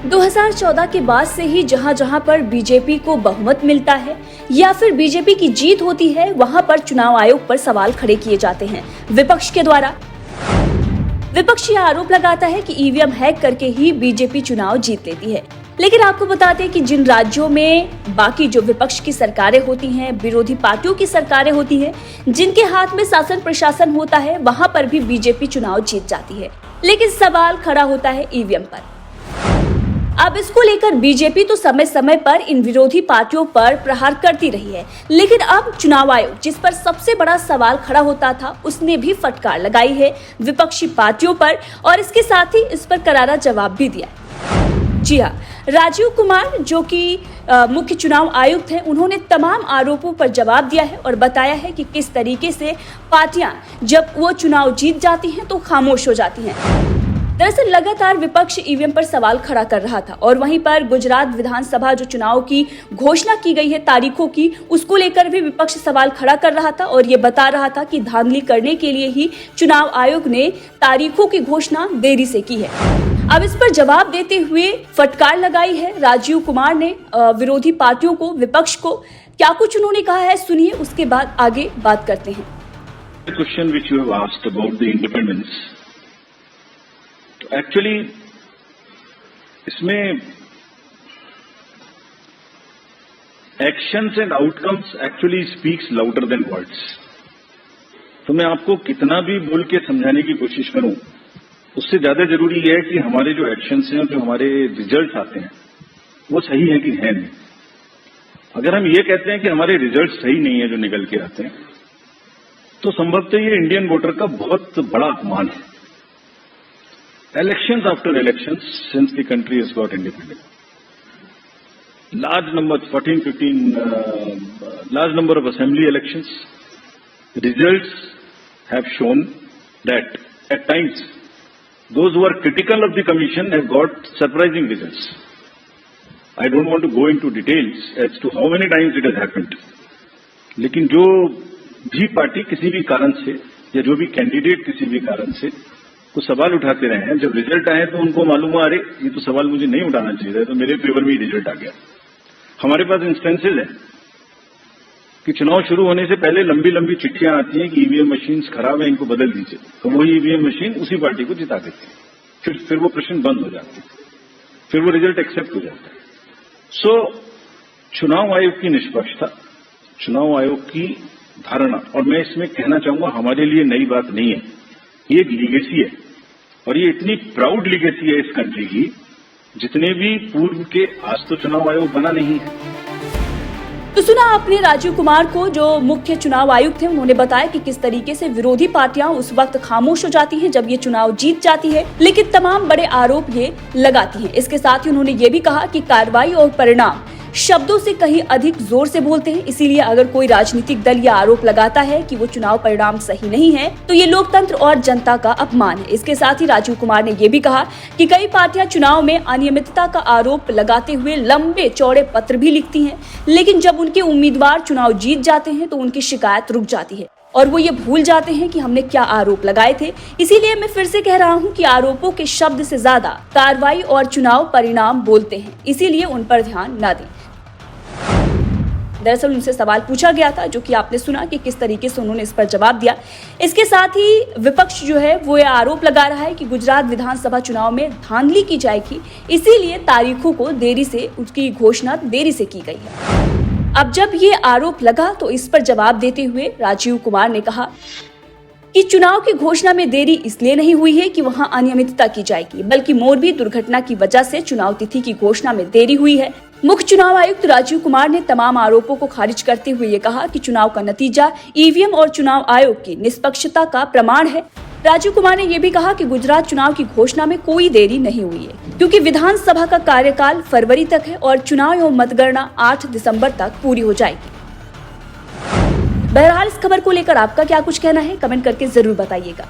2014 के बाद से ही जहां जहां पर बीजेपी को बहुमत मिलता है या फिर बीजेपी की जीत होती है, वहां पर चुनाव आयोग पर सवाल खड़े किए जाते हैं विपक्ष के द्वारा। विपक्ष यह आरोप लगाता है कि ईवीएम हैक करके ही बीजेपी चुनाव जीत लेती है। लेकिन आपको बताते हैं कि जिन राज्यों में बाकी जो विपक्ष की सरकारें होती हैं, विरोधी पार्टियों की सरकारें होती हैं, जिनके हाथ में शासन प्रशासन होता है, वहां पर भी बीजेपी चुनाव जीत जाती है। लेकिन सवाल खड़ा होता है ईवीएम पर। अब इसको लेकर बीजेपी तो समय समय पर इन विरोधी पार्टियों पर प्रहार करती रही है, लेकिन अब चुनाव आयोग जिस पर सबसे बड़ा सवाल खड़ा होता था, उसने भी फटकार लगाई है विपक्षी पार्टियों पर और इसके साथ ही इस पर करारा जवाब भी दिया। जी हाँ, राजीव कुमार जो कि मुख्य चुनाव आयुक्त हैं, उन्होंने तमाम आरोपों पर जवाब दिया है और बताया है कि किस तरीके से पार्टियां जब वो चुनाव जीत जाती हैं तो खामोश हो जाती हैं। दरअसल लगातार विपक्ष ईवीएम पर सवाल खड़ा कर रहा था और वहीं पर गुजरात विधानसभा जो चुनाव की घोषणा की गई है तारीखों की, उसको लेकर भी विपक्ष सवाल खड़ा कर रहा था और ये बता रहा था कि धांधली करने के लिए ही चुनाव आयोग ने तारीखों की घोषणा देरी से की है। अब इस पर जवाब देते हुए फटकार लगाई है राजीव कुमार ने विरोधी पार्टियों को, विपक्ष को। क्या कुछ उन्होंने कहा है, सुनिए, उसके बाद आगे बात करते हैं। Question which you have asked about the independence, तो एक्चुअली इसमें actions and outcomes actually speaks louder than words. तो मैं आपको कितना भी बोल के समझाने की कोशिश करूं, उससे ज्यादा जरूरी है कि हमारे जो एक्शंस हैं, जो हमारे रिजल्ट आते हैं, वो सही है कि है नहीं। अगर हम ये कहते हैं कि हमारे रिजल्ट सही नहीं है जो निकल के आते हैं, तो संभवतः ये इंडियन वोटर का बहुत बड़ा अपमान है। Elections after elections, since the country has got independent, large number, 14, 15, large number of assembly elections, results have shown that at times those who are critical of the commission have got surprising results. I don't want to go into details as to how many times it has happened. लेकिन जो भी party किसी भी कारण से या जो भी कैंडिडेट किसी भी कारण से कुछ सवाल उठाते रहे हैं, जब रिजल्ट आए तो उनको मालूम हुआ, अरे ये तो सवाल मुझे नहीं उठाना चाहिए था, तो मेरे फेवर में ही रिजल्ट आ गया। हमारे पास इंस्टेंसेस है कि चुनाव शुरू होने से पहले लंबी लंबी चिट्ठियां आती हैं कि ईवीएम मशीन्स खराब है, इनको बदल दीजिए, तो वही ईवीएम मशीन उसी पार्टी को जिता देती है। फिर वो प्रश्न बंद हो जाते हैं, फिर वो रिजल्ट एक्सेप्ट हो जाता है। सो चुनाव आयोग की निष्पक्षता, चुनाव आयोग की धारणा, और मैं इसमें कहना चाहूंगा हमारे लिए नई बात नहीं है, ये एक लीगेसी है और ये इतनी प्राउड लीगेसी है इस कंट्री की, जितने भी पूर्व के आज तो चुनाव आयोग बना नहीं है। तो सुना आपने राजीव कुमार को, जो मुख्य चुनाव आयुक्त थे, उन्होंने बताया कि किस तरीके से विरोधी पार्टियां उस वक्त खामोश हो जाती हैं जब ये चुनाव जीत जाती है, लेकिन तमाम बड़े आरोप ये लगाती हैं। इसके साथ ही उन्होंने ये भी कहा कि कार्रवाई और परिणाम शब्दों से कहीं अधिक जोर से बोलते हैं, इसीलिए अगर कोई राजनीतिक दल यह आरोप लगाता है कि वो चुनाव परिणाम सही नहीं है, तो ये लोकतंत्र और जनता का अपमान है। इसके साथ ही राजीव कुमार ने ये भी कहा कि कई पार्टियां चुनाव में अनियमितता का आरोप लगाते हुए लंबे चौड़े पत्र भी लिखती हैं, लेकिन जब उनके उम्मीदवार चुनाव जीत जाते हैं तो उनकी शिकायत रुक जाती है और वो ये भूल जाते हैं कि हमने क्या आरोप लगाए थे। इसीलिए मैं फिर से कह रहा हूं कि आरोपों के शब्द से ज्यादा कार्रवाई और चुनाव परिणाम बोलते हैं, इसीलिए उन पर ध्यान न दें। दरअसल उनसे सवाल पूछा गया था, जो कि आपने सुना कि किस तरीके से उन्होंने इस पर जवाब दिया। इसके साथ ही विपक्ष जो है वो ये आरोप लगा रहा है कि गुजरात विधानसभा चुनाव में धांधली की जाएगी, इसीलिए तारीखों को देरी से, उसकी घोषणा देरी से की गई है। अब जब ये आरोप लगा तो इस पर जवाब देते हुए राजीव कुमार ने कहा कि चुनाव की घोषणा में देरी इसलिए नहीं हुई है कि वहां अनियमितता की जाएगी, बल्कि मोरबी दुर्घटना की वजह से चुनाव तिथि की घोषणा में देरी हुई है। मुख्य चुनाव आयुक्त राजीव कुमार ने तमाम आरोपों को खारिज करते हुए ये कहा कि चुनाव का नतीजा ईवीएम और चुनाव आयोग की निष्पक्षता का प्रमाण है। राजीव कुमार ने यह भी कहा कि गुजरात चुनाव की घोषणा में कोई देरी नहीं हुई है, क्योंकि विधानसभा का कार्यकाल फरवरी तक है और चुनाव एवं मतगणना 8 दिसंबर तक पूरी हो जाएगी। बहरहाल इस खबर को लेकर आपका क्या कुछ कहना है, कमेंट करके जरूर बताइएगा।